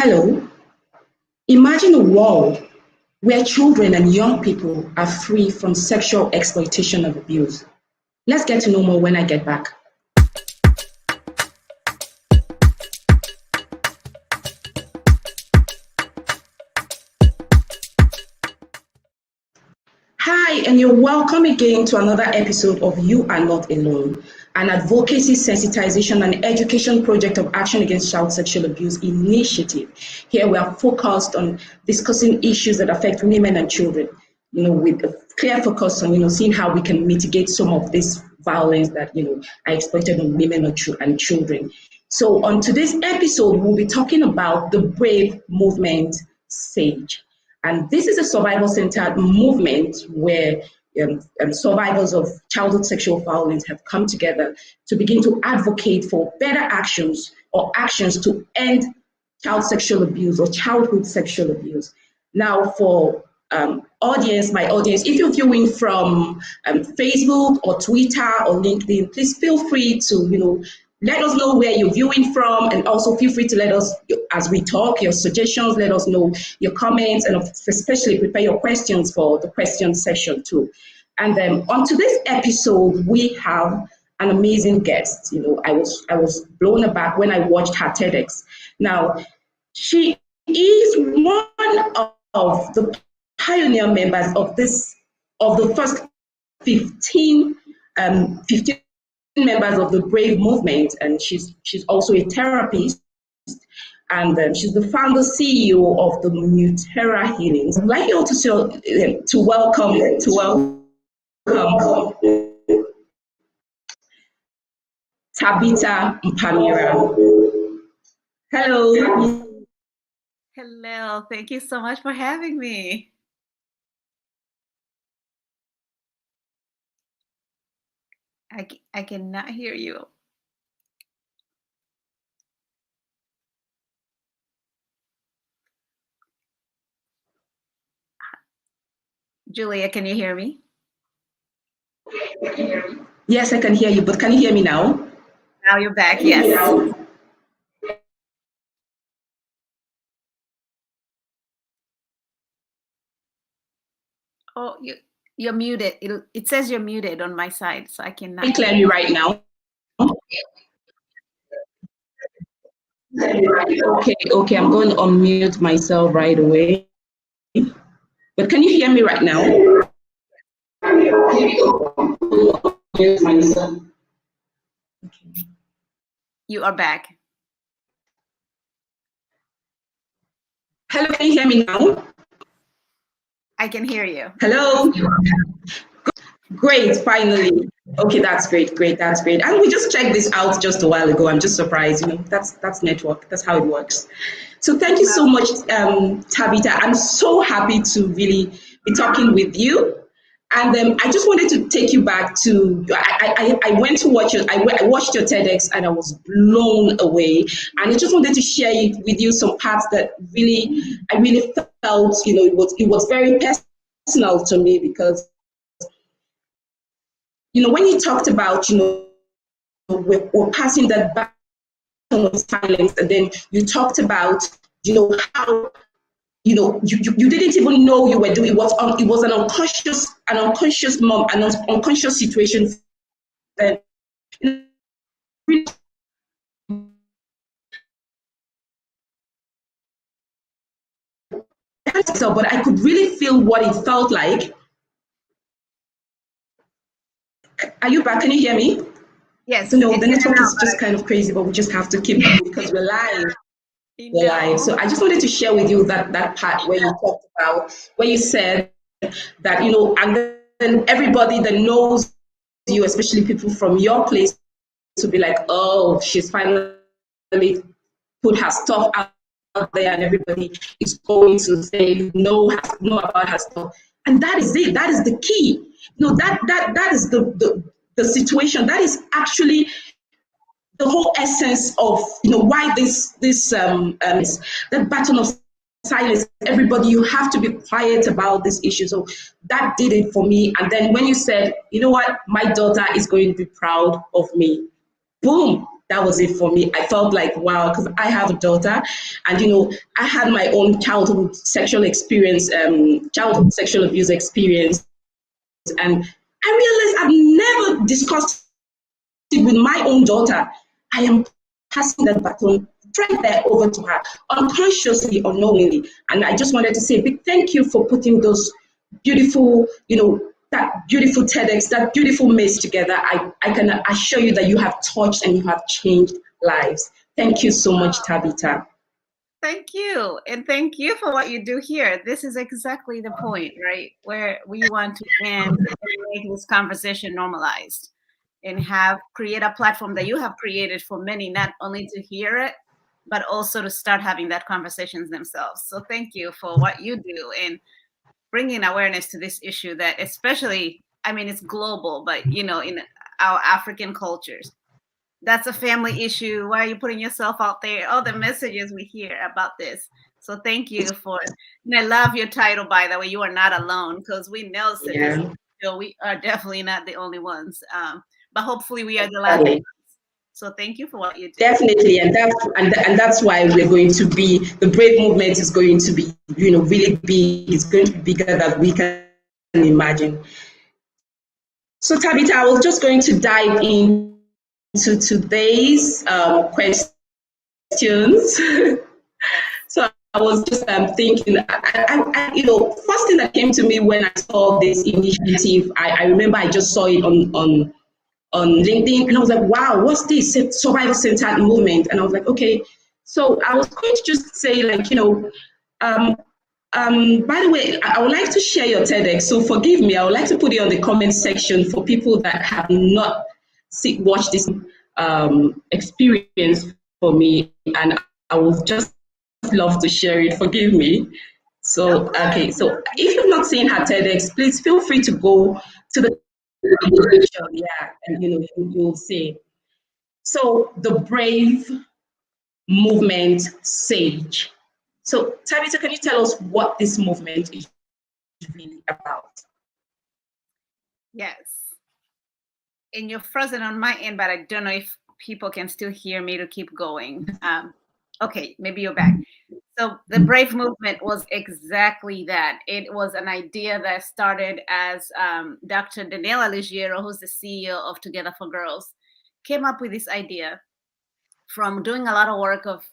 Hello, imagine a world where children and young people are free from sexual exploitation and abuse. Let's get to know more when I get back. Hi, and you're welcome again to another episode of You Are Not Alone, an advocacy, sensitization, and education project of Action Against Child Sexual Abuse initiative. Here we are focused on discussing issues that affect women and children, with a clear focus on, seeing how we can mitigate some of this violence that, are exploited on women and children. So on today's episode, we'll be talking about the Brave Movement SAGE. And this is a survival-centered movement where survivors of childhood sexual violence have come together to begin to advocate for better actions or actions to end child sexual abuse or childhood sexual abuse. Now, for my audience, if you're viewing from Facebook or Twitter or LinkedIn, please feel free to, let us know where you're viewing from, and also feel free to let us, as we talk, your suggestions, let us know your comments, and especially prepare your questions for the question session too. And then on today's episode, we have an amazing guest. I was blown aback when I watched her TEDx. Now, she is one of the pioneer members of the first 15 members of the Brave Movement, and she's also a therapist, and she's the founder CEO of the Mutiara Healings. I'd like you all to welcome Tabitha Mpamira. Hello. Hello, thank you so much for having me. I cannot hear you. Julia, can you hear me? Yes, I can hear you, but can you hear me now? Now you're back, yes. Oh, you're muted. It says you're muted on my side, so I cannot. Can you hear me right now? Okay, I'm going to unmute myself right away. But can you hear me right now? You are back. Hello, can you hear me now? I can hear you. Hello? Great, finally. Okay, that's great. And we just checked this out just a while ago. I'm just surprised, that's network. That's how it works. So thank you so much, Tabitha. I'm so happy to really be talking with you. And I just wanted to take you back to, I went to watch I watched your TEDx and I was blown away. And I just wanted to share with you some parts that I really felt, it was very personal to me, because when you talked about, we're passing that back of silence, and then you talked about, how, you didn't even know you were doing it was an unconscious mom, an unconscious situation. But I could really feel what it felt like. Are you back? Can you hear me? Yes. So no, the network is just kind of crazy, but we just have to keep going because we're live. We're live. So I just wanted to share with you that part where you talked about, where you said that, and then everybody that knows you, especially people from your place, to be like, oh, she's finally put her stuff out there, and everybody is going to say know about her stuff. And that is it. That is the key. That is the situation. That is actually the whole essence of why this that button of silence. Everybody, you have to be quiet about this issue. So that did it for me. And then when you said, what, my daughter is going to be proud of me, boom, that was it for me. I felt like, wow, because I have a daughter, and you know, I had my own childhood sexual experience, childhood sexual abuse experience, and I realized I've never discussed it with my own daughter. I am passing that baton right there over to her, unconsciously, unknowingly. And I just wanted to say a big thank you for putting those beautiful, you know, that beautiful TEDx, that beautiful mess together. I can assure you that you have touched and you have changed lives. Thank you so much, Tabitha. Thank you. And thank you for what you do here. This is exactly the point, right? Where we want to end and make this conversation normalized and create a platform that you have created for many, not only to hear it, but also to start having that conversations themselves. So thank you for what you do and bringing awareness to this issue that especially, I mean, it's global, but you know, in our African cultures, that's a family issue. Why are you putting yourself out there? All the messages we hear about this. So thank you for, and I love your title, by the way. You are not alone, because we know statistics. Yeah. So we are definitely not the only ones. But hopefully we are the last Exactly. ones. So thank you for what you do. Definitely, and that's why we're going to be, the Brave movement is going to be, you know, really big. It's going to be bigger than we can imagine. So Tabitha, I was just going to dive into today's questions. So I was just thinking, you know, first thing that came to me when I saw this initiative, I remember I just saw it on LinkedIn, and I was like, wow, what's this survivor centered movement? And I was like, okay. So I was going to just say, like, you know, by the way, I would like to share your TEDx. So forgive me, I would like to put it on the comment section for people that have not watched this experience for me, and I would just love to share it. Forgive me. So, okay, so if you've not seen her TEDx, please feel free to go to the section, yeah, and you know, you'll see. So, the Brave Movement Sage. So, Tabitha, can you tell us what this movement is really about? Yes. And you're frozen on my end, but I don't know if people can still hear me to keep going. Okay, maybe you're back. So the Brave movement was exactly that. It was an idea that started as Dr. Daniela Ligiero, who's the CEO of Together for Girls, came up with this idea from doing a lot of work of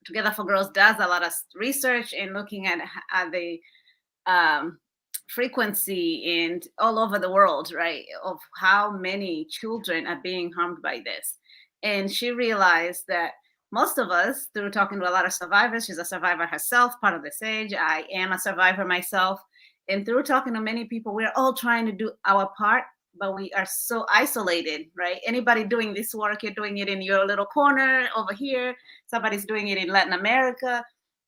Together for Girls does a lot of research and looking at the frequency and all over the world, right, of how many children are being harmed by this. And she realized that most of us, through talking to a lot of survivors, she's a survivor herself, part of the SAGE, I am a survivor myself, and through talking to many people, we're all trying to do our part, but we are so isolated, right? Anybody doing this work, you're doing it in your little corner over here, somebody's doing it in Latin America.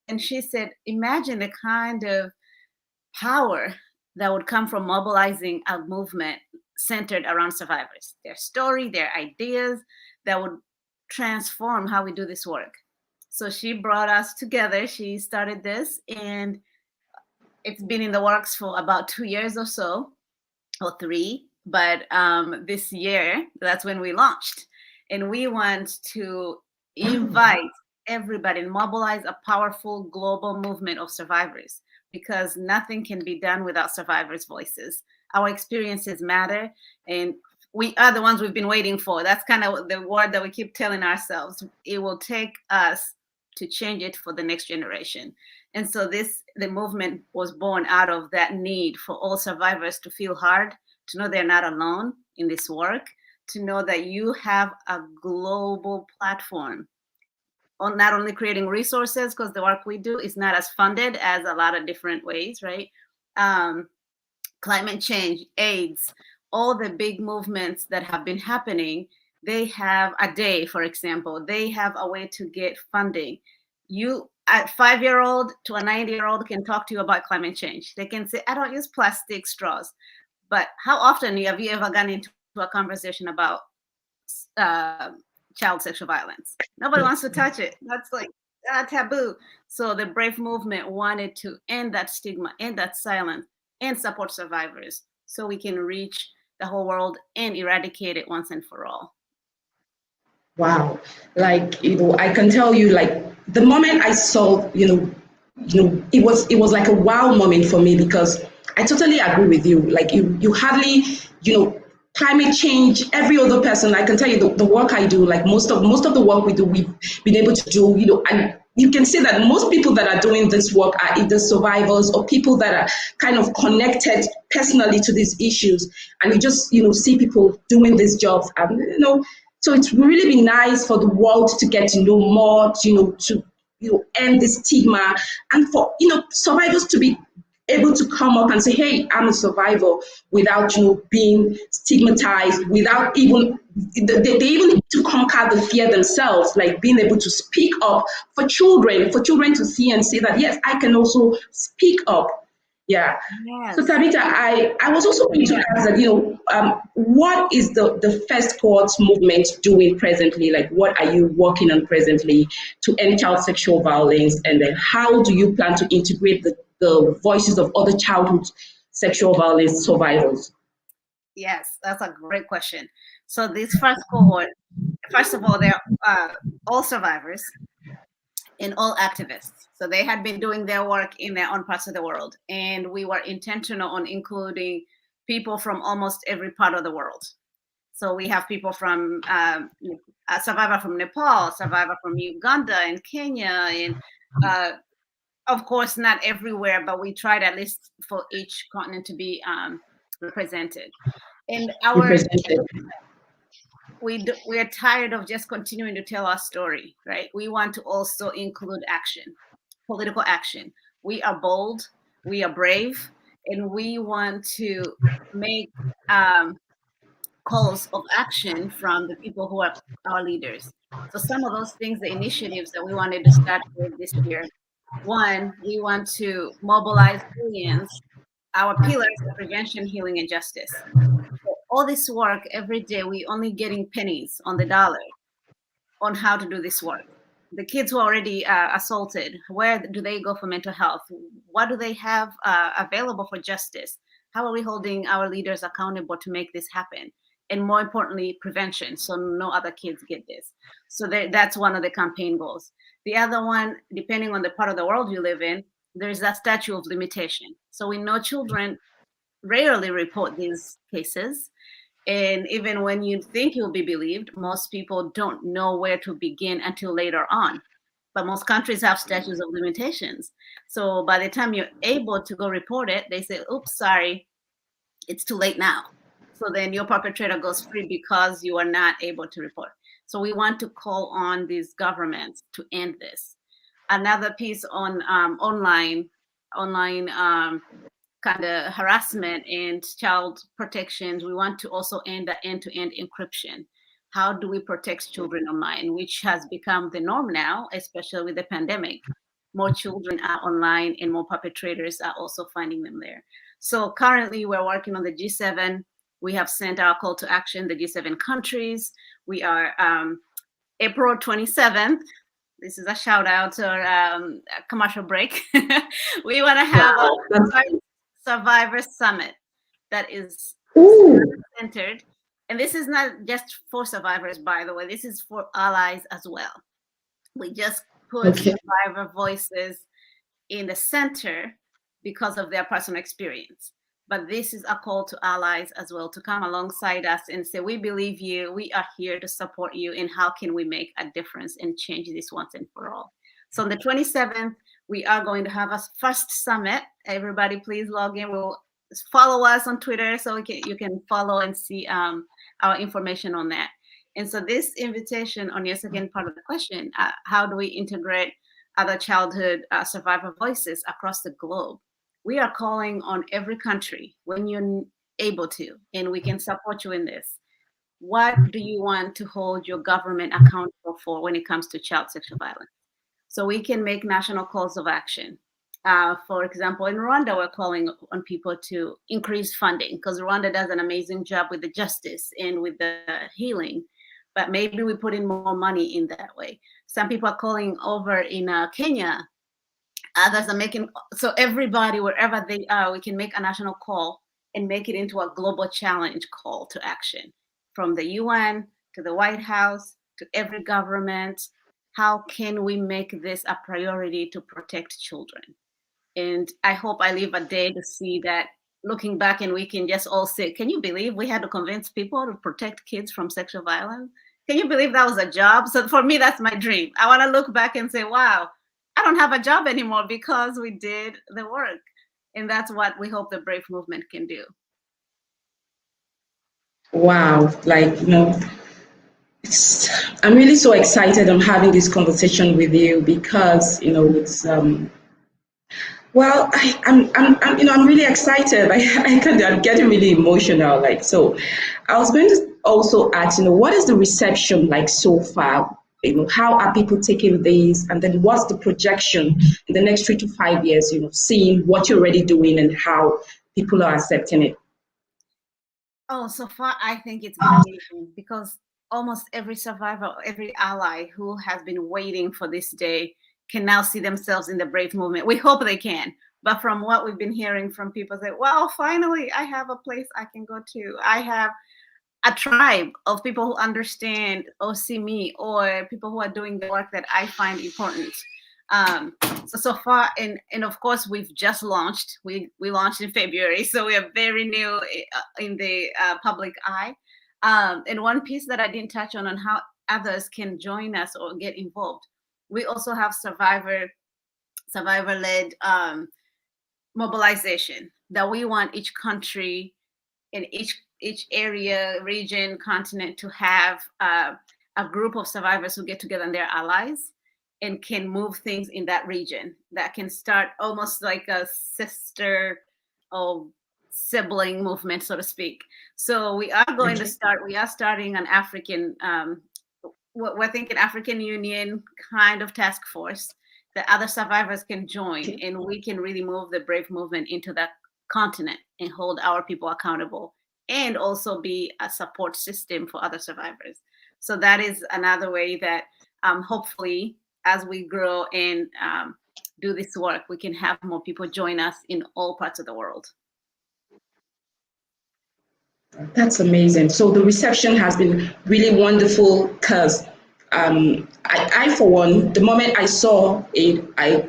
And she said, imagine the kind of power that would come from mobilizing a movement centered around survivors, their story, their ideas that would transform how we do this work. So she brought us together. She started this, and it's been in the works for about 2 years or so, or 3. But this year, that's when we launched. And we want to invite everybody and mobilize a powerful global movement of survivors, because nothing can be done without survivors' voices. Our experiences matter, and we are the ones we've been waiting for. That's kind of the word that we keep telling ourselves. It will take us to change it for the next generation. And so the movement was born out of that need for all survivors to feel heard, to know they're not alone in this work, to know that you have a global platform on not only creating resources, because the work we do is not as funded as a lot of different ways, right? Climate change, AIDS, all the big movements that have been happening, they have a day, for example, they have a way to get funding. You, a 5-year-old to a 90-year-old can talk to you about climate change. They can say, I don't use plastic straws. But how often have you ever gone into a conversation about child sexual violence? Nobody wants to touch it. That's like taboo. So the Brave movement wanted to end that stigma, end that silence, and support survivors so we can reach the whole world and eradicate it once and for all. Wow. Like, I can tell you, like, the moment I saw, it was like a wow moment for me, because I totally agree with you. Like, you hardly, climate change, every other person, I can tell you the work I do, like most of the work we do, we've been able to do, and you can see that most people that are doing this work are either survivors or people that are kind of connected personally to these issues. And you just, see people doing these jobs, and, so it's really be nice for the world to get to know more, to end the stigma, and for survivors to be able to come up and say, hey, I'm a survivor, without being stigmatized, without even they even need to conquer the fear themselves, like being able to speak up for children to see and say that, yes, I can also speak up. Yeah. So, Yes. Tabitha, I was also going to ask that, what is the first cohort movement doing presently? Like, what are you working on presently to end child sexual violence? And then how do you plan to integrate the voices of other childhood sexual violence survivors? Yes, that's a great question. So this first cohort, first of all, they're all survivors and all activists. So they had been doing their work in their own parts of the world, and we were intentional on including people from almost every part of the world. So we have people from a survivor from Nepal, survivor from Uganda and Kenya, and uh, of course not everywhere, but we tried at least for each continent to be represented. And our Represented. we are tired of just continuing to tell our story, right? We want to also include action, political action. We are bold, we are brave, and we want to make um, calls of action from the people who are our leaders. So some of those things, the initiatives that we wanted to start with this year. One, we want to mobilize billions, our pillars of prevention, healing, and justice. So all this work every day, we only getting pennies on the dollar on how to do this work. The kids who are already assaulted, where do they go for mental health? What do they have available for justice? How are we holding our leaders accountable to make this happen? And more importantly, prevention, so no other kids get this. So that's one of the campaign goals. The other one, depending on the part of the world you live in, there's that statute of limitation. So we know children rarely report these cases, and even when you think you'll be believed, most people don't know where to begin until later on. But most countries have statutes of limitations. So by the time you're able to go report it, they say, oops, sorry, it's too late now. So then your perpetrator goes free because you are not able to report. So we want to call on these governments to end this. Another piece on online kind of harassment and child protections. We want to also end the end-to-end encryption. How do we protect children online, which has become the norm now, especially with the pandemic? More children are online and more perpetrators are also finding them there. So currently we're working on the G7. We have sent our call to action, the G7 countries. We are April 27th. This is a shout out to our commercial break. We want to have Wow. a Survivor Summit that is Ooh. centered. And this is not just for survivors, by the way, this is for allies as well. We just put Okay. survivor voices in the center because of their personal experience. But this is a call to allies as well to come alongside us and say, we believe you, we are here to support you, and how can we make a difference and change this once and for all? So on the 27th, we are going to have a first summit. Everybody, please log in. We'll follow us on Twitter so you can follow and see our information on that. And so this invitation on your second part of the question, how do we integrate other childhood survivor voices across the globe? We are calling on every country when you're able to, and we can support you in this. What do you want to hold your government accountable for when it comes to child sexual violence? So we can make national calls of action. For example, in Rwanda, we're calling on people to increase funding because Rwanda does an amazing job with the justice and with the healing. But maybe we put in more money in that way. Some people are calling over in Kenya. Others are making, so everybody, wherever they are, we can make a national call and make it into a global challenge call to action from the UN to the White House to every government, how can we make this a priority to protect children? And I hope I live a day to see that, looking back, and we can just all say, can you believe we had to convince people to protect kids from sexual violence? Can you believe that was a job? So for me, that's my dream. I want to look back and say, wow, I don't have a job anymore because we did the work. And that's what we hope the Brave movement can do. Wow, like, I'm really so excited I'm having this conversation with you because, it's well, I'm really excited. I'm getting really emotional. Like, so I was going to also ask, what is the reception like so far? How are people taking this? And then what's the projection in the next 3 to 5 years, seeing what you're already doing and how people are accepting it? Oh, so far, I think it's been amazing because almost every survivor, every ally who has been waiting for this day can now see themselves in the Brave movement. We hope they can. But from what we've been hearing from people, say, well, finally, I have a place I can go to. I have a tribe of people who understand or see me, or people who are doing the work that I find important. So far, and of course, we've just launched. We launched in February, so we are very new in the public eye. And one piece that I didn't touch on how others can join us or get involved. We also have survivor-led mobilization that we want each country in each area, region, continent to have a group of survivors who get together and their allies and can move things in that region that can start almost like a sister or sibling movement, so to speak. So we are going to start, we are starting an African, we're thinking African Union kind of task force that other survivors can join, and we can really move the Brave movement into that continent and hold our people accountable, and also be a support system for other survivors. So that is another way that hopefully as we grow and do this work, we can have more people join us in all parts of the world. That's amazing. So the reception has been really wonderful because I, for one, the moment I saw it, I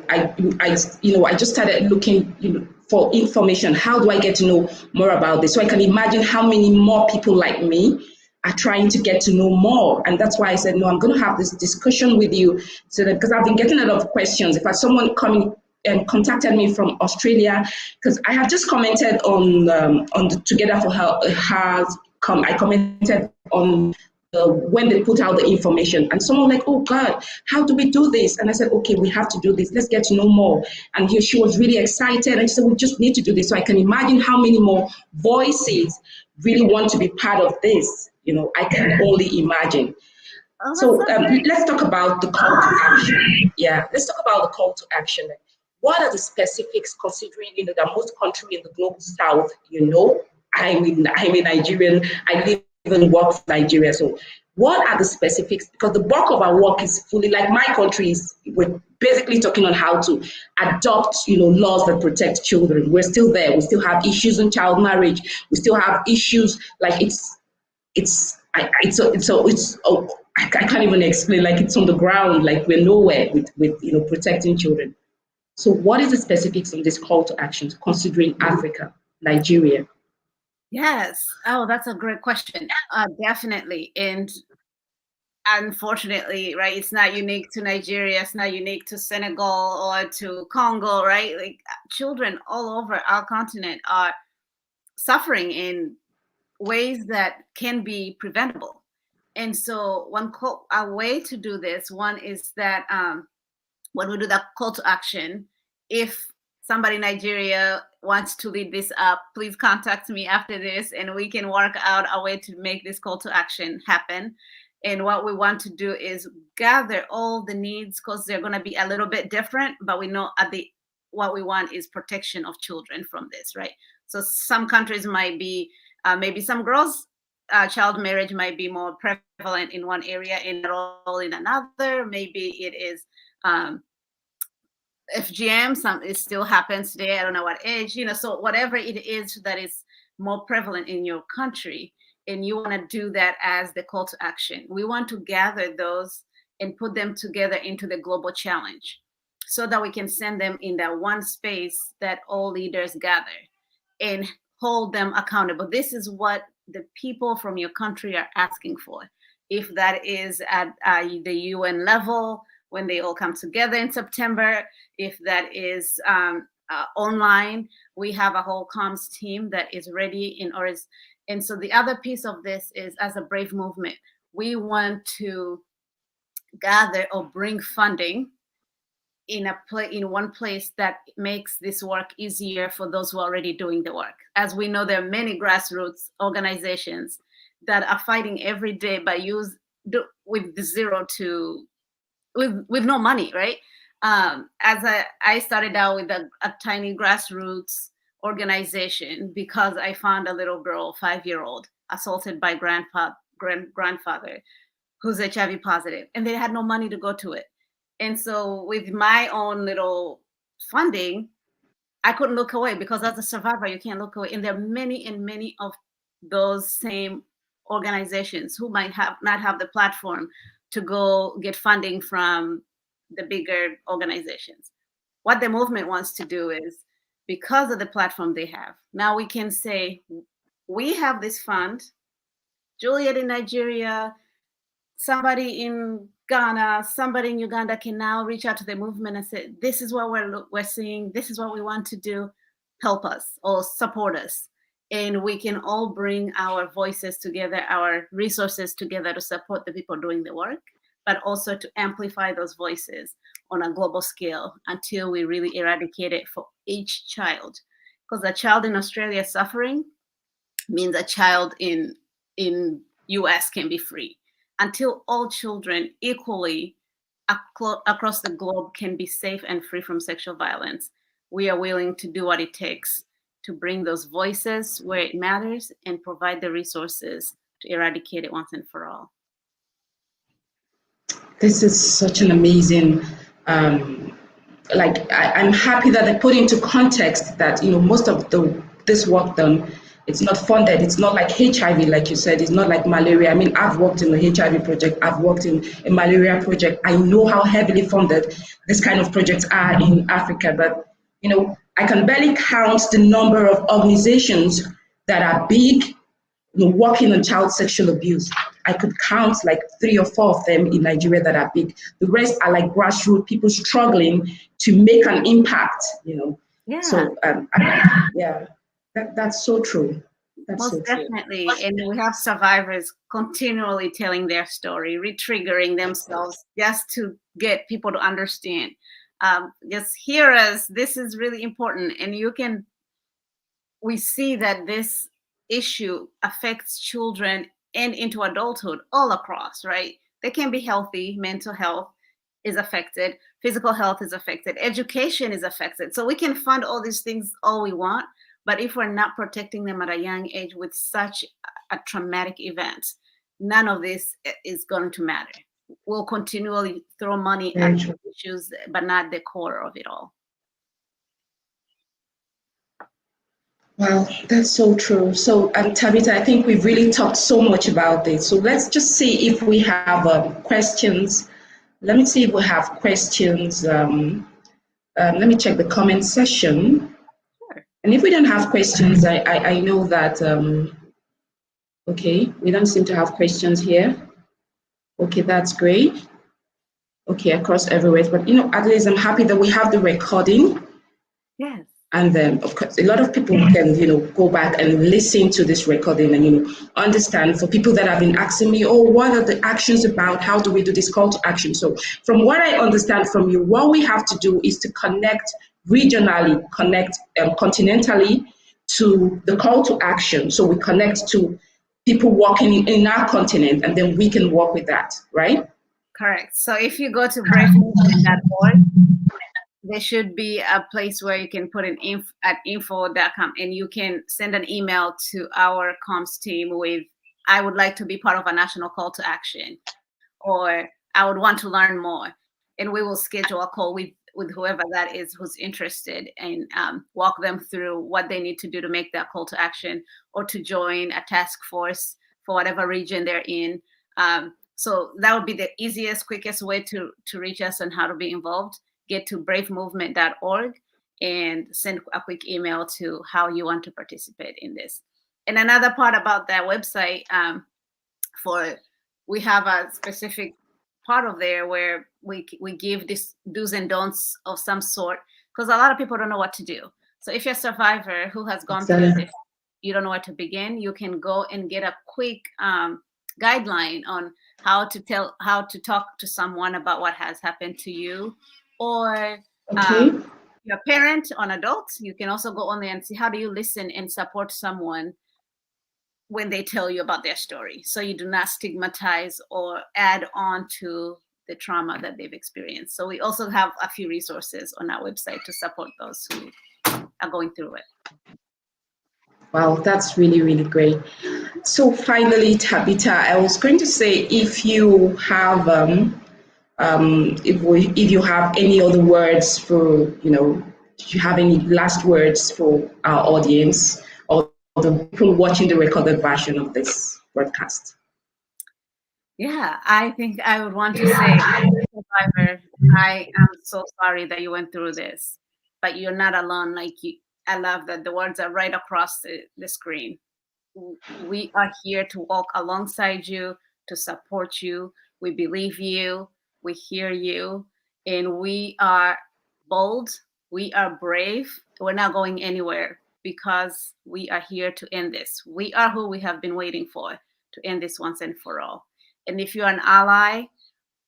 just started looking, for information. How do I get to know more about this? So I can imagine how many more people like me are trying to get to know more. And that's why I said, no, I'm going to have this discussion with you, so that, because I've been getting a lot of questions. If someone coming and contacted me from Australia, because I have just commented on the Together for Health. I commented on when they put out the information, and someone like, oh God, how do we do this? And I said, okay, we have to do this. Let's get to know more. And she was really excited, and she said, we just need to do this. So I can imagine how many more voices really want to be part of this. I can only imagine. So let's talk about the call to action. Yeah, let's talk about the call to action. What are the specifics, considering that most country in the global south, I'm a Nigerian, I live and work for Nigeria. So what are the specifics? Because the bulk of our work is fully, like my country is, we're basically talking on how to adopt, laws that protect children. We're still there. We still have issues in child marriage. We still have issues like I can't even explain, like it's on the ground, like we're nowhere with protecting children. So what is the specifics on this call to action, considering Africa, Nigeria? Yes. Oh, that's a great question. Definitely. And unfortunately, right, it's not unique to Nigeria. It's not unique to Senegal or to Congo, right? Like children all over our continent are suffering in ways that can be preventable. And so a way to do this, one is that when we do that call to action, if somebody in Nigeria wants to lead this up, please contact me after this and we can work out a way to make this call to action happen. And what we want to do is gather all the needs, because they're going to be a little bit different, but we know what we want is protection of children from this, right? So some countries might be, maybe some girls, child marriage might be more prevalent in one area and not all in another. Maybe it is FGM, it still happens today. I don't know what age, so whatever it is that is more prevalent in your country, and you want to do that as the call to action. We want to gather those and put them together into the global challenge so that we can send them in that one space that all leaders gather and hold them accountable. This is what the people from your country are asking for. If that is at the UN level, when they all come together in September, if that is online, we have a whole comms team that is ready in order. And so the other piece of this is, as a Brave movement, we want to gather or bring funding in one place that makes this work easier for those who are already doing the work. As we know, there are many grassroots organizations that are fighting every day with no money, right? As I started out with a tiny grassroots organization because I found a little girl, 5-year-old, assaulted by grandfather who's HIV positive, and they had no money to go to it. And so with my own little funding, I couldn't look away, because as a survivor, you can't look away. And there are many and many of those same organizations who might not have the platform to go get funding from the bigger organizations. What the movement wants to do is, because of the platform they have, now we can say, we have this fund, Juliet in Nigeria, somebody in Ghana, somebody in Uganda can now reach out to the movement and say, this is what we're seeing, this is what we want to do, help us or support us. And we can all bring our voices together, our resources together to support the people doing the work, but also to amplify those voices on a global scale until we really eradicate it for each child. Because a child in Australia suffering means a child in US can be free. Until all children equally across the globe can be safe and free from sexual violence, we are willing to do what it takes to bring those voices where it matters and provide the resources to eradicate it once and for all. This is such an amazing, I'm happy that they put into context that, most of this work done, it's not funded. It's not like HIV, like you said. It's not like malaria. I mean, I've worked in the HIV project. I've worked in a malaria project. I know how heavily funded this kind of projects are in Africa. But, I can barely count the number of organizations that are big, working on child sexual abuse. I could count like 3 or 4 of them in Nigeria that are big. The rest are like grassroots people struggling to make an impact, Yeah. So, That's so true. Most definitely. And we have survivors continually telling their story, re-triggering themselves just to get people to understand. Just hear us. This is really important. And we see that this issue affects children and into adulthood all across, right? They can be healthy, mental health is affected, physical health is affected, education is affected. So we can fund all these things all we want, but if we're not protecting them at a young age with such a traumatic event, none of this is going to matter. We'll continually throw money at issues, but not the core of it all. Wow, that's so true. So, Tabitha, I think we've really talked so much about this. So let's just see if we have questions. Let me see if we have questions. Let me check the comment section. Sure. And if we don't have questions, I know that, okay, we don't seem to have questions here. Okay, that's great. Okay, across everywhere. But, at least I'm happy that we have the recording. Yes. And then, of course, a lot of people can, go back and listen to this recording and, understand. For people that have been asking me, what are the actions about? How do we do this call to action? So from what I understand from you, what we have to do is to connect regionally, connect continentally to the call to action. So we connect to people working in our continent, and then we can work with that, right? Correct. So if you go to bravemovement.org, there should be a place where you can put an info.com, and you can send an email to our comms team with, I would like to be part of a national call to action, or I would want to learn more. And we will schedule a call with whoever that is who's interested, and walk them through what they need to do to make that call to action, or to join a task force for whatever region they're in. So that would be the easiest, quickest way to reach us on how to be involved. Get to bravemovement.org and send a quick email to how you want to participate in this. And another part about that website, we have a specific part of there where we give this do's and don'ts of some sort, because a lot of people don't know what to do. So if you're a survivor who has gone through this, you don't know where to begin, you can go and get a quick guideline on how to talk to someone about what has happened to you, or your parent on adults. You can also go on there and see how do you listen and support someone when they tell you about their story, so you do not stigmatize or add on to the trauma that they've experienced. So we also have a few resources on our website to support those who are going through it. Wow, that's really, really great. So finally, Tabitha, I was going to say, if you have if you have any other words for, do you have any last words for our audience or the people watching the recorded version of this broadcast? Yeah, I think I would want to say, survivor, I am so sorry that you went through this, but you're not alone. I love that the words are right across the screen. We are here to walk alongside you, to support you. We believe you, we hear you, and we are bold, we are brave. We're not going anywhere because we are here to end this. We are who we have been waiting for, to end this once and for all. And if you're an ally,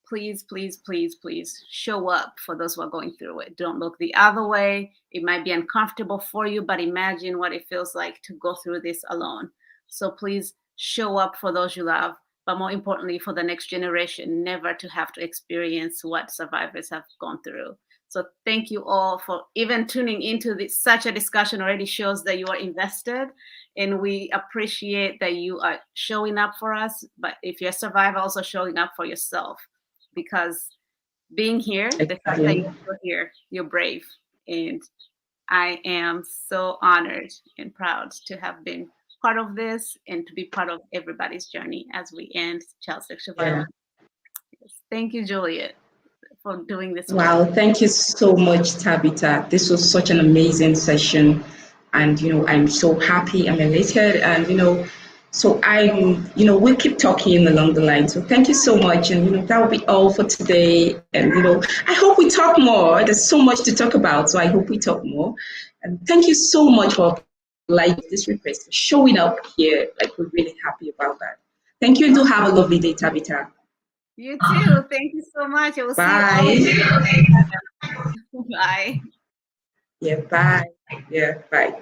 please, please, please, please show up for those who are going through it. Don't look the other way. It might be uncomfortable for you, but imagine what it feels like to go through this alone. So please show up for those you love, but more importantly, for the next generation, never to have to experience what survivors have gone through. So thank you all for even tuning into this. Such a discussion already shows that you are invested, and we appreciate that you are showing up for us. But if you're a survivor, also showing up for yourself, because being here, the fact that you're here, you're brave. And I am so honored and proud to have been part of this and to be part of everybody's journey as we end child sexual violence. Yes. Thank you, Juliet, for doing this. Wow, thank you so much, Tabitha. This was such an amazing session. And, I'm so happy, I'm elated. And, so we'll keep talking along the line. So thank you so much. And, that will be all for today. And, I hope we talk more. There's so much to talk about. So I hope we talk more. And thank you so much for this request, for showing up here. We're really happy about that. Thank you, and do have a lovely day, Tabitha. You too. Thank you so much. I will Bye. See you. Bye. Yeah, bye. Yeah, bye.